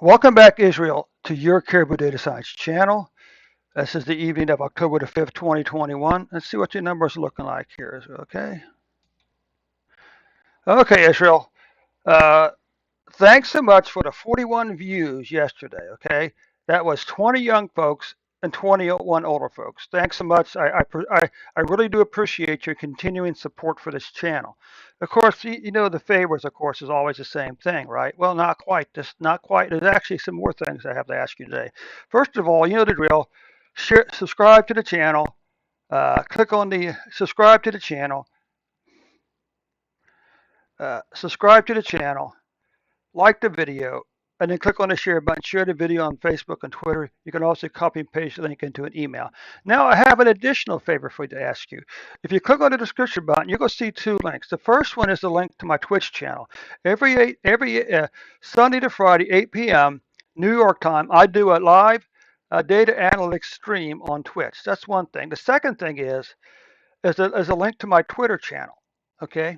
Welcome back, Israel, to your Caribou Data Science channel. This is the evening of October the 5th, 2021. Let's see what your numbers are looking like here, Israel, okay? Okay, Israel. Uh, Thanks so much for the 41 views yesterday, okay? That was 20 young folks and 21 older folks. Thanks so much. I really do appreciate your continuing support for this channel. Of course, you know the favors, of course, is always the same thing, right? Well, not quite. Not quite. There's actually some more things I have to ask you today. First of all, you know the drill. Share, subscribe to the channel. Click on the subscribe to the channel. Subscribe to the channel. Like the video, and then click on the share button. Share the video on Facebook and Twitter. You can also copy and paste the link into an email. Now, I have an additional favor for you to ask you. If you click on the description button, you're going to see two links. The first one is the link to my Twitch channel. Every Sunday to Friday, 8 p.m. New York time, I do a live data analytics stream on Twitch. That's one thing. The second thing is a link to my Twitter channel. Okay.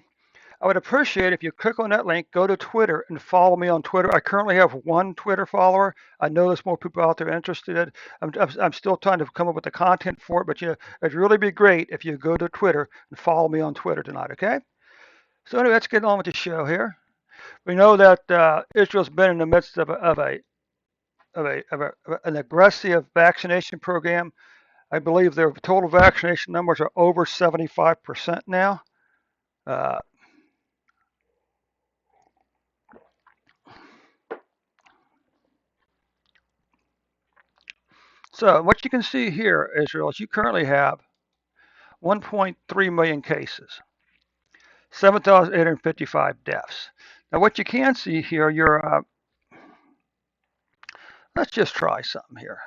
I would appreciate if you click on that link, go to Twitter and follow me on Twitter. I currently have one Twitter follower. I know there's more people out there interested. I'm still trying to come up with the content for it, but it'd really be great if you go to Twitter and follow me on Twitter tonight, okay? So anyway, let's get on with the show here. We know that Israel's been in the midst of an aggressive vaccination program. I believe their total vaccination numbers are over 75% now. Uh, So what you can see here, Israel, is you currently have 1.3 million cases, 7,855 deaths. Now what you can see here, let's just try something here.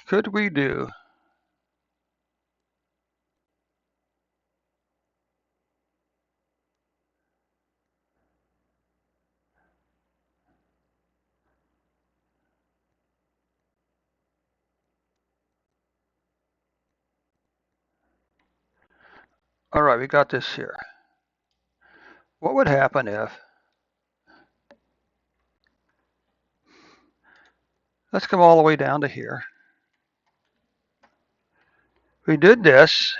Could we do? All right, we got this here. What would happen if, let's come all the way down to here. We did this.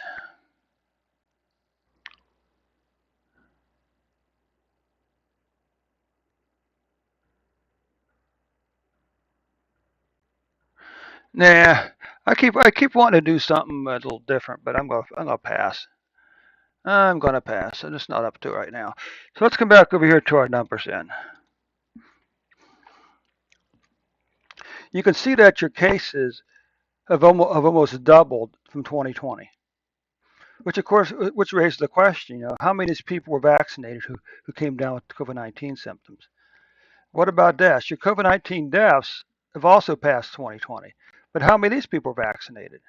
Nah, I keep wanting to do something a little different, but I'm gonna pass. I'm gonna pass. I'm just not up to it right now. So let's come back over here to our numbers then. You can see that your cases have almost doubled from 2020, which of course raises the question, how many of these people were vaccinated who came down with COVID-19 symptoms? What about deaths? Your COVID-19 deaths have also passed 2020, but how many of these people were vaccinated?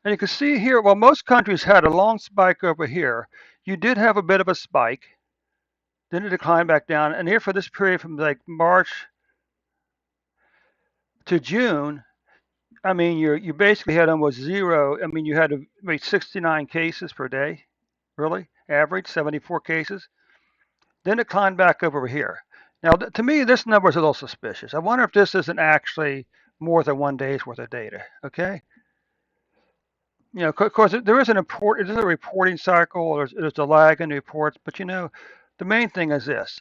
And you can see here, while most countries had a long spike over here, you did have a bit of a spike, then it declined back down, and here for this period from like March to June, I mean, you basically had almost zero. I mean, you had to make 69 cases per day, really, average 74 cases. Then it climbed back over here. Now, to me, this number is a little suspicious. I wonder if this isn't actually more than 1 day's worth of data. Okay, of course, there is a reporting cycle. There's a lag in the reports, but the main thing is this.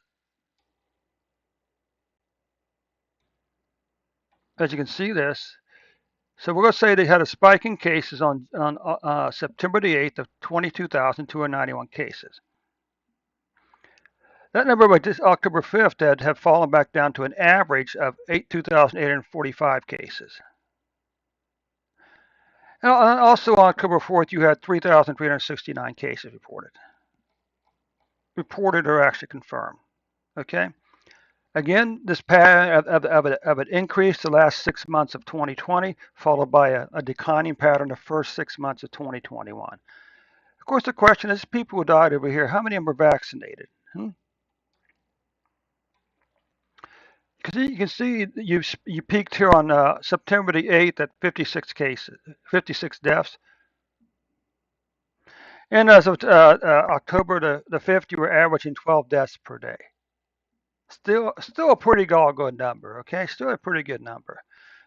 As you can see this, so we're going to say they had a spike in cases on September the 8th of 22,291 cases. That number by October 5th had have fallen back down to an average of 2,845 cases. Now, also on October 4th, you had 3,369 cases reported. Reported or actually confirmed. Okay? Again, this pattern of an increase the last 6 months of 2020, followed by a declining pattern the first 6 months of 2021. Of course, the question is, people who died over here, how many of them were vaccinated? Because you can see you peaked here on September the 8th at 56 cases, 56 deaths. And as of October the 5th, you were averaging 12 deaths per day. Still a pretty doggone number, okay? Still a pretty good number,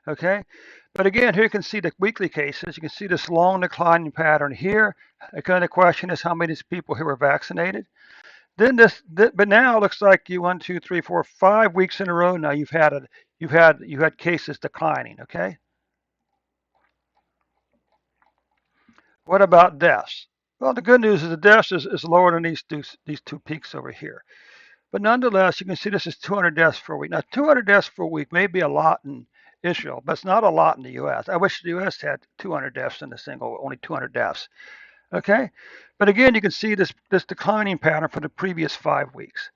okay? But again, here you can see the weekly cases. You can see this long declining pattern here. Again, the question is how many of these people here were vaccinated? Then but now it looks like you 1, 2, 3, 4, 5 weeks in a row now you've had cases declining, okay? What about deaths? Well, the good news is the deaths is lower than these two peaks over here. But nonetheless, you can see this is 200 deaths per week. Now, 200 deaths per week may be a lot in Israel, but it's not a lot in the U.S. I wish the U.S. had 200 deaths in a single, only 200 deaths. Okay, but again, you can see this declining pattern for the previous 5 weeks.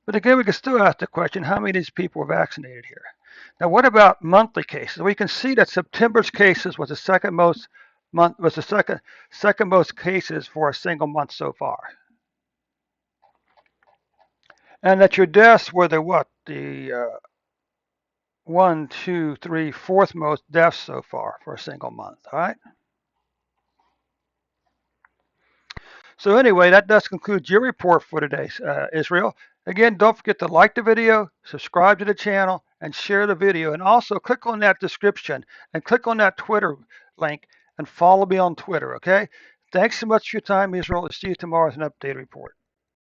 But again, we can still ask the question: how many of these people were vaccinated here? Now, what about monthly cases? We can see that September's cases was the second most cases for a single month so far. And that your deaths were the what? The 1, 2, 3, fourth most deaths so far for a single month. All right. So anyway, that does conclude your report for today, Israel. Again, don't forget to like the video, subscribe to the channel, and share the video. And also click on that description and click on that Twitter link and follow me on Twitter. Okay. Thanks so much for your time, Israel. I'll see you tomorrow with an updated report.